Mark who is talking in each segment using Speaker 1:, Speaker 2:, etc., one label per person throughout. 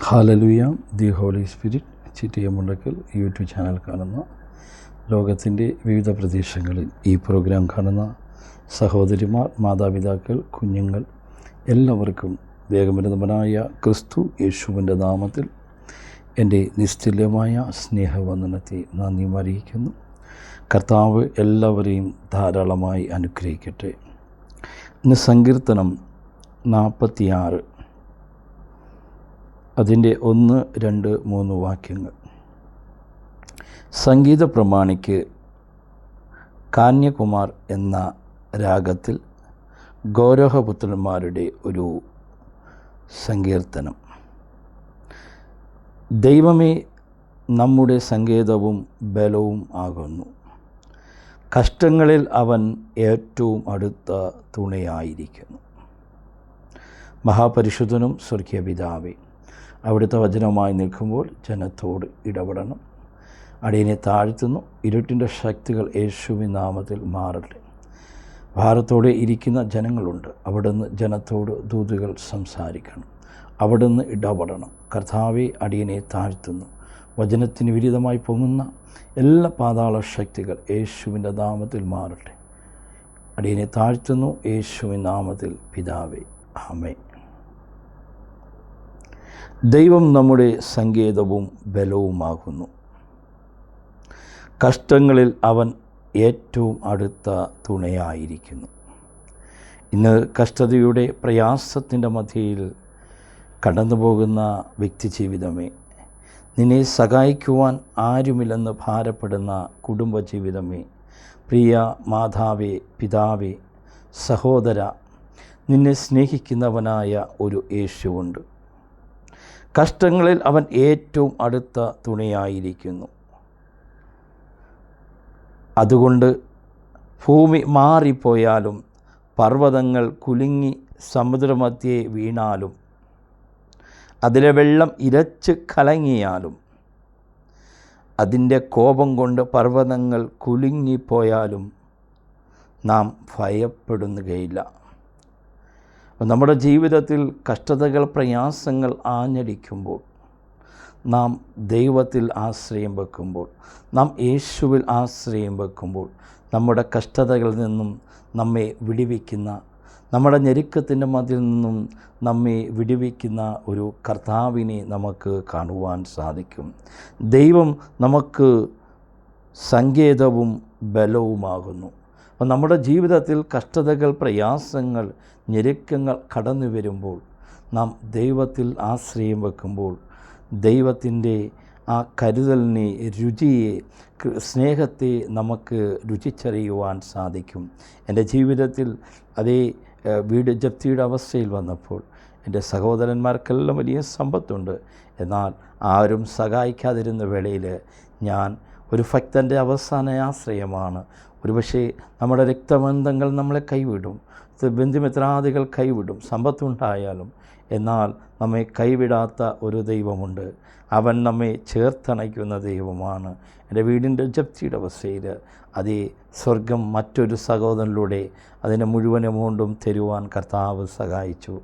Speaker 1: Hallelujah. The holy spirit Chittiya Mundakkal YouTube channel കാണുന്ന ലോകത്തിൻ്റെ വിവിധ പ്രദേശങ്ങളിൽ ഈ പ്രോഗ്രാം കാണുന്ന സഹോദരിമാർ, മാതാപിതാക്കൾ, കുഞ്ഞുങ്ങൾ എല്ലാവർക്കും വേഗമരുന്നവനായ ക്രിസ്തു യേശുവിൻ്റെ നാമത്തിൽ എൻ്റെ നിസ്തുല്യമായ സ്നേഹവന്ദനത്തെ നന്ദി അറിയിക്കുന്നു. കർത്താവ് എല്ലാവരെയും ധാരാളമായി അനുഗ്രഹിക്കട്ടെ. ഇന്ന് സങ്കീർത്തനം 46 അതിൻ്റെ 1, 2, 3 വാക്യങ്ങൾ. സംഗീത പ്രമാണിക്ക് കാന്യകുമാർ എന്ന രാഗത്തിൽ ഗൗരവപുത്രന്മാരുടെ ഒരു സങ്കീർത്തനം. ദൈവമേ, നമ്മുടെ സങ്കേതവും ബലവും ആകുന്നു. കഷ്ടങ്ങളിൽ അവൻ ഏറ്റവും അടുത്ത തുണയായിരിക്കുന്നു. മഹാപരിശുദ്ധനും സ്വർഗീയ പിതാവേ, അവിടുത്തെ വചനവുമായി നിൽക്കുമ്പോൾ ജനത്തോട് ഇടപെടണം. അടിയനെ താഴ്ത്തുന്നു. ഇരുട്ടിൻ്റെ ശക്തികൾ യേശുവിൻ നാമത്തിൽ മാറട്ടെ. ഭാരത്തോടെ ഇരിക്കുന്ന ജനങ്ങളുണ്ട്. അവിടുന്ന് ജനത്തോട് ദൂതുകൾ സംസാരിക്കണം. അവിടുന്ന് ഇടപെടണം. കർത്താവെ, അടിയനെ താഴ്ത്തുന്നു. വചനത്തിന് വിരുദ്ധമായി പൊങ്ങുന്ന എല്ലാ പാതാള ശക്തികൾ യേശുവിൻ്റെ നാമത്തിൽ മാറട്ടെ. അടിയനെ താഴ്ത്തുന്നു യേശുവിൻ നാമത്തിൽ പിതാവേ, ആമേൻ. ദൈവം നമ്മുടെ സങ്കേതവും ബലവുമാകുന്നു. കഷ്ടങ്ങളിൽ അവൻ ഏറ്റവും അടുത്ത തുണയായിരിക്കുന്നു. ഇന്ന് കഷ്ടതയുടെ പ്രയാസത്തിൻ്റെ മധ്യയിൽ കടന്നു പോകുന്ന വ്യക്തിജീവിതമേ, നിന്നെ സഹായിക്കുവാൻ ആരുമില്ലെന്ന് ഭാരപ്പെടുന്ന കുടുംബജീവിതമേ, പ്രിയ മാതാവേ, പിതാവേ, സഹോദര, നിന്നെ സ്നേഹിക്കുന്നവനായ ഒരു യേശുവുണ്ട്. കഷ്ടങ്ങളിൽ അവൻ ഏറ്റവും അടുത്ത തുണയായിരിക്കുന്നു. അതുകൊണ്ട് ഭൂമി മാറിപ്പോയാലും പർവ്വതങ്ങൾ കുലുങ്ങി സമുദ്രമധ്യേ വീണാലും അതിലെ വെള്ളം ഇരച്ച് കലങ്ങിയാലും അതിൻ്റെ കോപം കൊണ്ട് പർവ്വതങ്ങൾ കുലുങ്ങിപ്പോയാലും നാം ഭയപ്പെടുകയില്ല. നമ്മുടെ ജീവിതത്തിൽ കഷ്ടതകൾ, പ്രയാസങ്ങൾ ആഞ്ഞടിക്കുമ്പോൾ നാം ദൈവത്തിൽ ആശ്രയം വെക്കുമ്പോൾ, നാം യേശുവിൽ ആശ്രയം വെക്കുമ്പോൾ നമ്മുടെ കഷ്ടതകളിൽ നിന്നും നമ്മെ വിടുവിക്കുന്ന, നമ്മുടെ ഞെരുക്കത്തിൻ്റെ മധ്യയിൽ നിന്നും നമ്മെ വിടുവിക്കുന്ന ഒരു കർത്താവിനെ നമുക്ക് കാണുവാൻ സാധിക്കും. ദൈവം നമുക്ക് സങ്കേതവും ബലവുമാകുന്നു. അപ്പം നമ്മുടെ ജീവിതത്തിൽ കഷ്ടതകൾ, പ്രയാസങ്ങൾ, ഞെരുക്കങ്ങൾ കടന്നു വരുമ്പോൾ നാം ദൈവത്തിൽ ആശ്രയം വെക്കുമ്പോൾ ദൈവത്തിൻ്റെ ആ കരുതലിനെ, രുചിയെ, സ്നേഹത്തെ നമുക്ക് രുചിച്ചറിയുവാൻ സാധിക്കും. എൻ്റെ ജീവിതത്തിൽ അതേ വീട് ജപ്തിയുടെ അവസ്ഥയിൽ വന്നപ്പോൾ എൻ്റെ സഹോദരന്മാർക്കെല്ലാം വലിയ സമ്പത്തുണ്ട്. എന്നാൽ ആരും സഹായിക്കാതിരുന്ന വേളയിൽ ഞാൻ ഒരു ഭക്തൻ്റെ അവസാന ആശ്രയമാണ്. ഒരുപക്ഷെ നമ്മുടെ രക്തബന്ധങ്ങൾ നമ്മളെ കൈവിടും, ബന്ധുമിത്രാദികൾ കൈവിടും, സമ്പത്തുണ്ടായാലും. എന്നാൽ നമ്മെ കൈവിടാത്ത ഒരു ദൈവമുണ്ട്. അവൻ നമ്മെ ചേർത്തണയ്ക്കുന്ന ദൈവമാണ്. എൻ്റെ വീടിൻ്റെ ജപ്തിയുടെ അവസ്ഥയിൽ അതേ സ്വർഗം മറ്റൊരു സഹോദരനിലൂടെ അതിനെ മുഴുവൻ എമൗണ്ടും തരുവാൻ കർത്താവ് സഹായിച്ചു.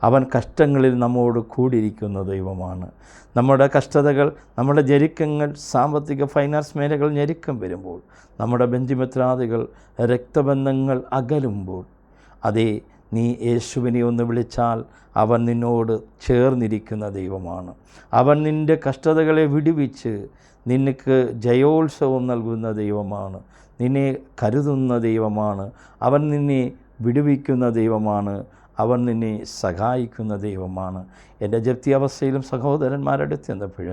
Speaker 1: അവൻ കഷ്ടങ്ങളിൽ നമ്മോട് കൂടിയിരിക്കുന്ന ദൈവമാണ്. നമ്മുടെ കഷ്ടതകൾ, നമ്മുടെ ഞെരുക്കങ്ങൾ, സാമ്പത്തിക ഫൈനാൻസ് മേഖലകൾ ഞെരുക്കം വരുമ്പോൾ, നമ്മുടെ ബന്ധുമിത്രാദികൾ, രക്തബന്ധങ്ങൾ അകലുമ്പോൾ, അതേ നീ യേശുവിനെ ഒന്ന് വിളിച്ചാൽ അവൻ നിന്നോട് ചേർന്നിരിക്കുന്ന ദൈവമാണ്. അവൻ നിൻ്റെ കഷ്ടതകളെ വിടുവിച്ച് നിനക്ക് ജയോത്സവം നൽകുന്ന ദൈവമാണ്. നിന്നെ കരുതുന്ന ദൈവമാണ്. അവൻ നിന്നെ വിടുവിക്കുന്ന ദൈവമാണ്. അവൻ നിന്നെ സഹായിക്കുന്ന ദൈവമാണ്. എൻ്റെ ജപ്തി അവസ്ഥയിലും സഹോദരന്മാരടുത്ത് ചെന്നപ്പോൾ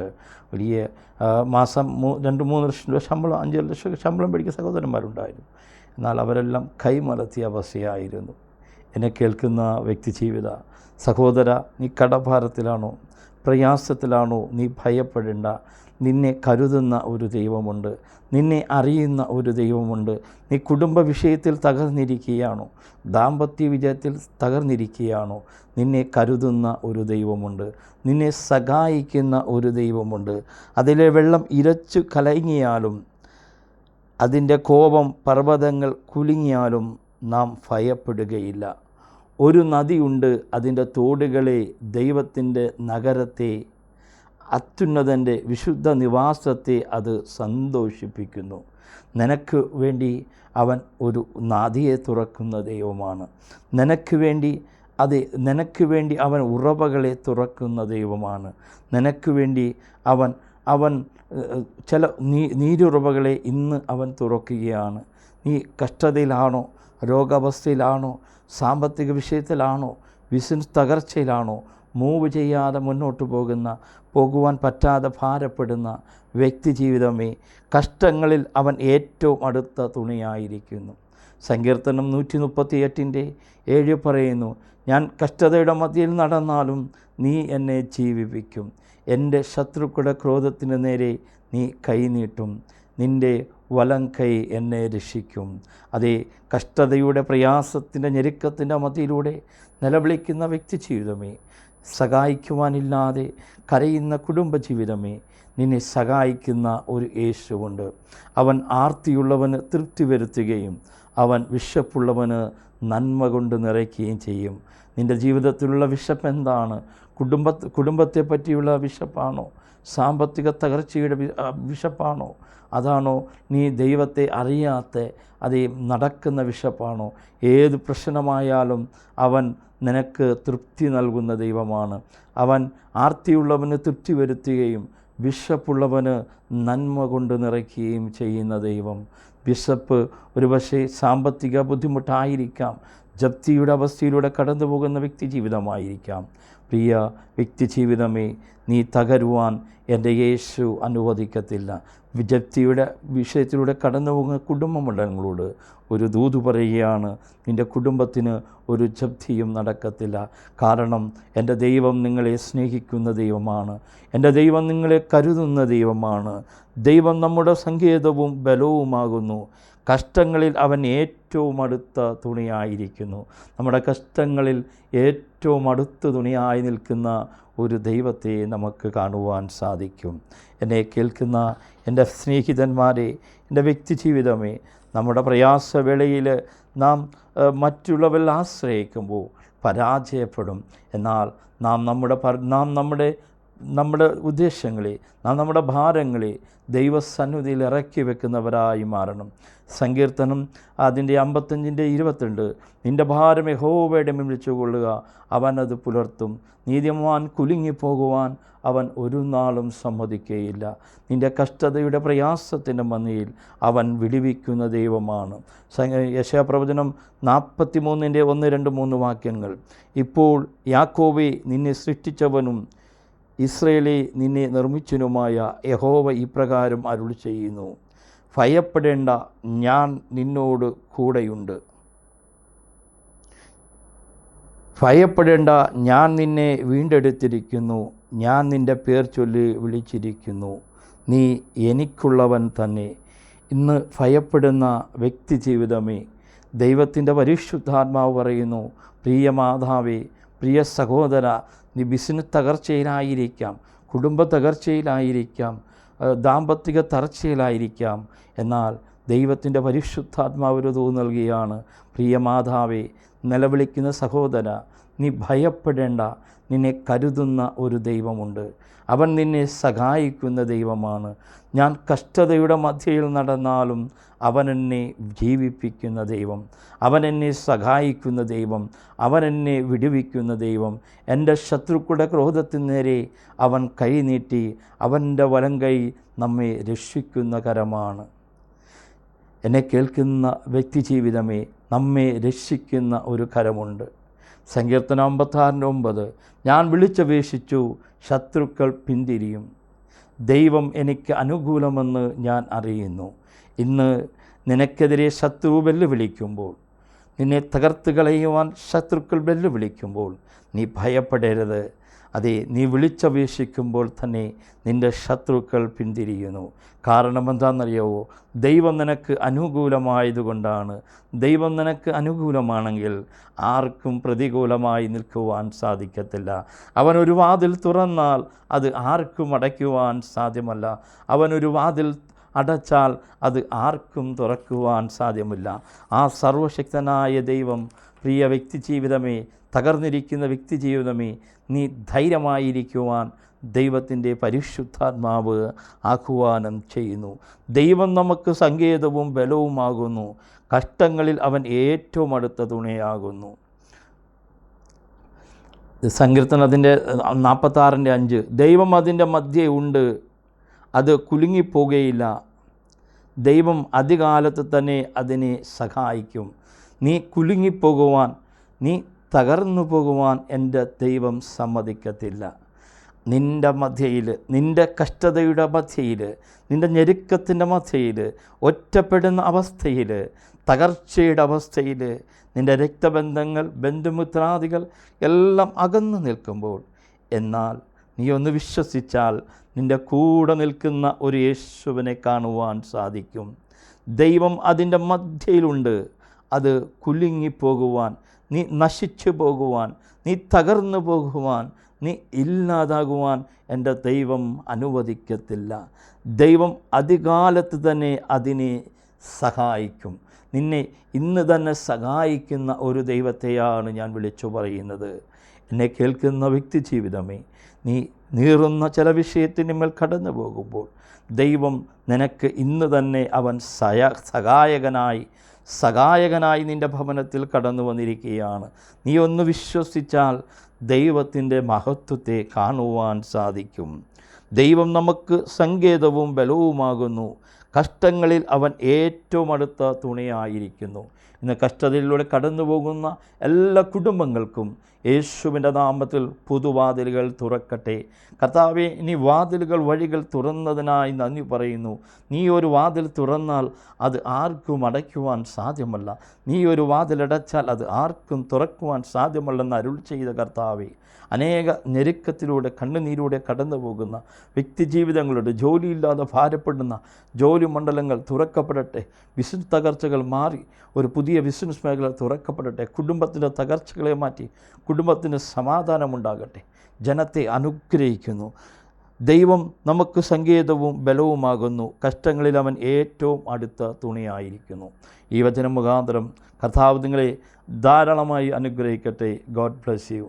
Speaker 1: വലിയ മാസം 2-3 ലക്ഷം രൂപ ശമ്പളം, 5 ലക്ഷം ശമ്പളം പിടിക്കുന്ന സഹോദരന്മാരുണ്ടായിരുന്നു. എന്നാൽ അവരെല്ലാം കൈമലർത്തിയ അവസ്ഥയായിരുന്നു. എന്നെ കേൾക്കുന്ന വ്യക്തി ജീവിത സഹോദര, നീ കടഭാരത്തിലാണോ, പ്രയാസത്തിലാണോ? നീ ഭയപ്പെടേണ്ട. നിന്നെ കരുതുന്ന ഒരു ദൈവമുണ്ട്. നിന്നെ അറിയുന്ന ഒരു ദൈവമുണ്ട്. നീ കുടുംബ വിഷയത്തിൽ തകർന്നിരിക്കുകയാണോ? ദാമ്പത്യ വിജയത്തിൽ തകർന്നിരിക്കുകയാണോ? നിന്നെ കരുതുന്ന ഒരു ദൈവമുണ്ട്. നിന്നെ സഹായിക്കുന്ന ഒരു ദൈവമുണ്ട്. അതിലെ വെള്ളം ഇരച്ചു കലങ്ങിയാലും അതിൻ്റെ കോപം പർവ്വതങ്ങൾ കുലുങ്ങിയാലും നാം ഭയപ്പെടുകയില്ല. ഒരു നദിയുണ്ട്, അതിൻ്റെ തോടുകളെ ദൈവത്തിൻ്റെ നഗരത്തെ അത്യുന്നതൻ്റെ വിശുദ്ധ നിവാസത്തെ അത് സന്തോഷിപ്പിക്കുന്നു. നിനക്ക് വേണ്ടി അവൻ ഒരു നദിയെ തുറക്കുന്ന ദൈവമാണ്. നിനക്ക് വേണ്ടി അവൻ ഉറവകളെ തുറക്കുന്ന ദൈവമാണ്. നിനക്ക് വേണ്ടി അവൻ ചില നീരുറവകളെ ഇന്ന് അവൻ തുറക്കുകയാണ്. നീ കഷ്ടതയിലാണോ, രോഗാവസ്ഥയിലാണോ, സാമ്പത്തിക വിഷയത്തിലാണോ, ബിസിനസ് തകർച്ചയിലാണോ, മൂവ് ചെയ്യാതെ മുന്നോട്ട് പോകുവാൻ പറ്റാതെ ഭാരപ്പെടുന്ന വ്യക്തി ജീവിതമേ, കഷ്ടങ്ങളിൽ അവൻ ഏറ്റവും അടുത്ത തുണയായിരിക്കുന്നു. സങ്കീർത്തനം 138:7 പറയുന്നു, ഞാൻ കഷ്ടതയുടെ മധ്യയിൽ നടന്നാലും നീ എന്നെ ജീവിപ്പിക്കും. എൻ്റെ ശത്രുക്കളുടെ ക്രോധത്തിന് നേരെ നീ കൈനീട്ടും, നിൻ്റെ വലം കൈ എന്നെ രക്ഷിക്കും. അതേ, കഷ്ടതയുടെ പ്രയാസത്തിൻ്റെ ഞെരുക്കത്തിൻ്റെ മധ്യയിലൂടെ നിലവിളിക്കുന്ന വ്യക്തി ജീവിതമേ, സഹായിക്കുവാനില്ലാതെ കരയുന്ന കുടുംബജീവിതമേ, നിന്നെ സഹായിക്കുന്ന ഒരു യേശുവുണ്ട്. അവൻ ആർത്തിയുള്ളവന് തൃപ്തി വരുത്തുകയും അവൻ വിശപ്പുള്ളവന് നന്മ കൊണ്ട് നിറയ്ക്കുകയും ചെയ്യും. നിൻ്റെ ജീവിതത്തിലുള്ള വിശപ്പ് എന്താണ്? കുടുംബത്തെ പറ്റിയുള്ള വിശപ്പാണോ? സാമ്പത്തിക തകർച്ചയുടെ വിശപ്പാണോ? അതാണോ നീ ദൈവത്തെ അറിയാത്ത അതേ നടക്കുന്ന വിശപ്പാണോ? ഏത് പ്രശ്നമായാലും അവൻ നിനക്ക് തൃപ്തി നൽകുന്ന ദൈവമാണ്. അവൻ ആർത്തിയുള്ളവന് തൃപ്തി വരുത്തുകയും വിശപ്പുള്ളവന് നന്മ കൊണ്ട് നിറയ്ക്കുകയും ചെയ്യുന്ന ദൈവം. വിശപ്പ് ഒരുപക്ഷെ സാമ്പത്തിക ബുദ്ധിമുട്ടായിരിക്കാം, ജപ്തിയുടെ അവസ്ഥയിലൂടെ കടന്നു പോകുന്ന വ്യക്തി ജീവിതമായിരിക്കാം. പ്രിയ വ്യക്തി ജീവിതമേ, നീ തകരുവാൻ എൻ്റെ യേശു അനുവദിക്കത്തില്ല. ജപ്തിയുടെ വിഷയത്തിലൂടെ കടന്നു പോകുന്ന കുടുംബമണ്ഡലങ്ങളോട് ഒരു ദൂത് പറയുകയാണ്, നിൻ്റെ കുടുംബത്തിന് ഒരു ജപ്തിയും നടക്കത്തില്ല. കാരണം എൻ്റെ ദൈവം നിങ്ങളെ സ്നേഹിക്കുന്ന ദൈവമാണ്. എൻ്റെ ദൈവം നിങ്ങളെ കരുതുന്ന ദൈവമാണ്. ദൈവം നമ്മുടെ സങ്കേതവും ബലവുമാകുന്നു. കഷ്ടങ്ങളിൽ അവൻ ഏറ്റവും അടുത്ത തുണയായിരിക്കുന്നു. നമ്മുടെ കഷ്ടങ്ങളിൽ ഏറ്റവും അടുത്ത തുണയായി നിൽക്കുന്ന ഒരു ദൈവത്തെ നമുക്ക് കാണുവാൻ സാധിക്കും. എന്നെ കേൾക്കുന്ന എൻ്റെ സ്നേഹിതന്മാരെ, എൻ്റെ വ്യക്തി ജീവിതമേ, നമ്മുടെ പ്രയാസവേളയിൽ നാം മറ്റുള്ളവരിൽ ആശ്രയിക്കുമ്പോൾ പരാജയപ്പെടും. എന്നാൽ നാം നമ്മുടെ ഉദ്ദേശങ്ങളെ, നമ്മുടെ ഭാരങ്ങളെ ദൈവസന്നിധിയിൽ ഇറക്കി വെക്കുന്നവരായി മാറണം. സങ്കീർത്തനം അതിൻ്റെ 55:22, നിൻ്റെ ഭാരം യഹോവയുടെ മേൽ വെച്ചുകൊള്ളുക, അവൻ അത് പുലർത്തും. നീതിമാൻ കുലുങ്ങിപ്പോകുവാൻ അവൻ ഒരു നാളും സമ്മതിക്കുകയില്ല. നിൻ്റെ കഷ്ടതയുടെ പ്രയാസത്തിൻ്റെ മധ്യയിൽ അവൻ വിടുവിക്കുന്ന ദൈവമാണ്. യെശയ്യാപ്രവചനം 43:1-2-3 വാക്യങ്ങൾ. ഇപ്പോൾ യാക്കോബേ, നിന്നെ സൃഷ്ടിച്ചവനും ഇസ്രയേലേ, നിന്നെ നിർമ്മിച്ചവനുമായ യഹോവ ഇപ്രകാരം അരുളി ചെയ്യുന്നു, ഭയപ്പെടേണ്ട, ഞാൻ നിന്നോട് കൂടെയുണ്ട്. ഭയപ്പെടേണ്ട, ഞാൻ നിന്നെ വീണ്ടെടുത്തിരിക്കുന്നു. ഞാൻ നിൻ്റെ പേർ ചൊല്ലി വിളിച്ചിരിക്കുന്നു. നീ എനിക്കുള്ളവൻ തന്നെ. ഇന്ന് ഭയപ്പെടുന്ന വ്യക്തി ജീവിതമേ, ദൈവത്തിൻ്റെ പരിശുദ്ധാത്മാവ് പറയുന്നു, പ്രിയ മാതാവേ, പ്രിയ സഹോദര, നീ ബിസിനസ് തകർച്ചയിലായിരിക്കാം, കുടുംബ തകർച്ചയിലായിരിക്കാം, ദാമ്പത്തിക തകർച്ചയിലായിരിക്കാം. എന്നാൽ ദൈവത്തിൻ്റെ പരിശുദ്ധാത്മാവ് ഒരു ദൂത് നൽകുകയാണ്, പ്രിയ മാതാവേ, നിലവിളിക്കുന്ന സഹോദര, നീ ഭയപ്പെടേണ്ട, നിന്നെ കരുതുന്ന ഒരു ദൈവമുണ്ട്. അവൻ നിന്നെ സഹായിക്കുന്ന ദൈവമാണ്. ഞാൻ കഷ്ടതയുടെ മധ്യയിൽ നടന്നാലും അവൻ എന്നെ ജീവിപ്പിക്കുന്ന ദൈവം, അവൻ എന്നെ സഹായിക്കുന്ന ദൈവം, അവൻ എന്നെ വിടുവിക്കുന്ന ദൈവം. എൻ്റെ ശത്രുക്കളുടെ ക്രോധത്തിന് നേരെ അവൻ കൈ നീട്ടി, അവൻ്റെ വലം കൈ നമ്മെ രക്ഷിക്കുന്ന കരമാണ്. എന്നെ കേൾക്കുന്ന വ്യക്തി ജീവിതമേ, നമ്മെ രക്ഷിക്കുന്ന ഒരു കരമുണ്ട്. സങ്കീർത്തനം 56:9, ഞാൻ വിളിച്ചപേക്ഷിച്ചു, ശത്രുക്കൾ പിന്തിരിയും. ദൈവം എനിക്ക് അനുകൂലമെന്ന് ഞാൻ അറിയുന്നു. ഇന്ന് നിനക്കെതിരെ ശത്രു വെല്ലുവിളിക്കുമ്പോൾ, നിന്നെ തകർത്ത് കളയുവാൻ ശത്രുക്കൾ വെല്ലുവിളിക്കുമ്പോൾ നീ ഭയപ്പെടരുത്. അതെ, നീ വിളിച്ചപേക്ഷിക്കുമ്പോൾ തന്നെ നിൻ്റെ ശത്രുക്കൾ പിന്തിരിയുന്നു. കാരണം എന്താണെന്നറിയാവോ? ദൈവം നിനക്ക് അനുകൂലമായതുകൊണ്ടാണ്. ദൈവം നിനക്ക് അനുകൂലമാണെങ്കിൽ ആർക്കും പ്രതികൂലമായി നിൽക്കുവാൻ സാധിക്കത്തില്ല. അവനൊരു വാതിൽ തുറന്നാൽ അത് ആർക്കും അടയ്ക്കുവാൻ സാധ്യമല്ല. അവനൊരു വാതിൽ അടച്ചാൽ അത് ആർക്കും തുറക്കുവാൻ സാധ്യമല്ല. ആ സർവശക്തനായ ദൈവം, പ്രിയ വ്യക്തി ജീവിതമേ, തകർന്നിരിക്കുന്ന വ്യക്തി ജീവിതമേ, നീ ധൈര്യമായിരിക്കുവാൻ ദൈവത്തിൻ്റെ പരിശുദ്ധാത്മാവ് ആഹ്വാനം ചെയ്യുന്നു. ദൈവം നമുക്ക് സങ്കേതവും ബലവുമാകുന്നു. കഷ്ടങ്ങളിൽ അവൻ ഏറ്റവും അടുത്ത തുണയാകുന്നു. സങ്കീർത്തനത്തിൻ്റെ 46:5 ദൈവം അതിൻ്റെ മധ്യേ ഉണ്ട്, അത് കുലുങ്ങിപ്പോകുകയില്ല. ദൈവം അതികാലത്ത് തന്നെ അതിനെ സഹായിക്കും. നീ കുലുങ്ങിപ്പോകുവാൻ, നീ തകർന്നു പോകുവാൻ എൻ്റെ ദൈവം സമ്മതിക്കത്തില്ല. നിൻ്റെ മധ്യയിൽ, നിൻ്റെ കഷ്ടതയുടെ മധ്യയിൽ, നിൻ്റെ ഞെരുക്കത്തിൻ്റെ മധ്യയിൽ, ഒറ്റപ്പെടുന്ന അവസ്ഥയിൽ, തകർച്ചയുടെ അവസ്ഥയിൽ, നിൻ്റെ രക്തബന്ധങ്ങൾ, ബന്ധുമിത്രാദികൾ എല്ലാം അകന്നു നിൽക്കുമ്പോൾ, എന്നാൽ നീ ഒന്ന് വിശ്വസിച്ചാൽ നിൻ്റെ കൂടെ നിൽക്കുന്ന ഒരു യേശുവിനെ കാണുവാൻ സാധിക്കും. ദൈവം അതിൻ്റെ മധ്യയിലുണ്ട്. അത് കുലുങ്ങിപ്പോകുവാൻ, നീ നശിച്ചു പോകുവാൻ, നീ തകർന്നു പോകുവാൻ, നീ ഇല്ലാതാകുവാൻ എൻ്റെ ദൈവം അനുവദിക്കത്തില്ല. ദൈവം അതികാലത്ത് തന്നെ അതിനെ സഹായിക്കും. നിന്നെ ഇന്ന് തന്നെ സഹായിക്കുന്ന ഒരു ദൈവത്തെയാണ് ഞാൻ വിളിച്ചു പറയുന്നത്. എന്നെ കേൾക്കുന്ന വ്യക്തി ജീവിതമേ, നീ നീറുന്ന ചില വിഷയത്തിന്മേൽ കടന്നു പോകുമ്പോൾ ദൈവം നിനക്ക് ഇന്ന് തന്നെ അവൻ സഹായകനായി നിൻ്റെ ഭവനത്തിൽ കടന്നു വന്നിരിക്കുകയാണ്. നീ ഒന്ന് വിശ്വസിച്ചാൽ ദൈവത്തിൻ്റെ മഹത്വത്തെ കാണുവാൻ സാധിക്കും. ദൈവം നമുക്ക് സങ്കേതവും ബലവുമാകുന്നു. കഷ്ടങ്ങളിൽ അവൻ ഏറ്റവും അടുത്ത തുണയായിരിക്കുന്നു. ഇന്ന് കഷ്ടതയിലൂടെ കടന്നു പോകുന്ന എല്ലാ കുടുംബങ്ങൾക്കും യേശുവിൻ്റെ നാമത്തിൽ പുതുവാതിലുകൾ തുറക്കട്ടെ. കർത്താവേ, നീ വാതിലുകൾ വഴികൾ തുറന്നതിനായി നന്ദി പറയുന്നു. നീ ഒരു വാതിൽ തുറന്നാൽ അത് ആർക്കും അടയ്ക്കുവാൻ സാധ്യമല്ല. നീ ഒരു വാതിലടച്ചാൽ അത് ആർക്കും തുറക്കുവാൻ സാധ്യമല്ലെന്ന് അരുൾ ചെയ്ത കർത്താവേ, അനേക ഞെരുക്കത്തിലൂടെ കണ്ണുനീരിലൂടെ കടന്നു പോകുന്ന വ്യക്തിജീവിതങ്ങളുടെ ജോലിയില്ലാതെ ഭാരപ്പെടുന്ന ജോലി മണ്ഡലങ്ങൾ തുറക്കപ്പെടട്ടെ. ബിസിനസ് തകർച്ചകൾ മാറി ഒരു പുതിയ ബിസിനസ് മേഖല തുറക്കപ്പെടട്ടെ. കുടുംബത്തിൻ്റെ തകർച്ചകളെ മാറ്റി കുടുംബത്തിന് സമാധാനമുണ്ടാകട്ടെ. ജനത്തെ അനുഗ്രഹിക്കുന്നു. ദൈവം നമുക്ക് സങ്കേതവും ബലവുമാകുന്നു. കഷ്ടങ്ങളിൽ അവൻ ഏറ്റവും അടുത്ത തുണയായിരിക്കുന്നു. ഈ വചനം മുഖാന്തരം കർത്താവ് നിങ്ങളെ ധാരാളമായി അനുഗ്രഹിക്കട്ടെ. God bless you.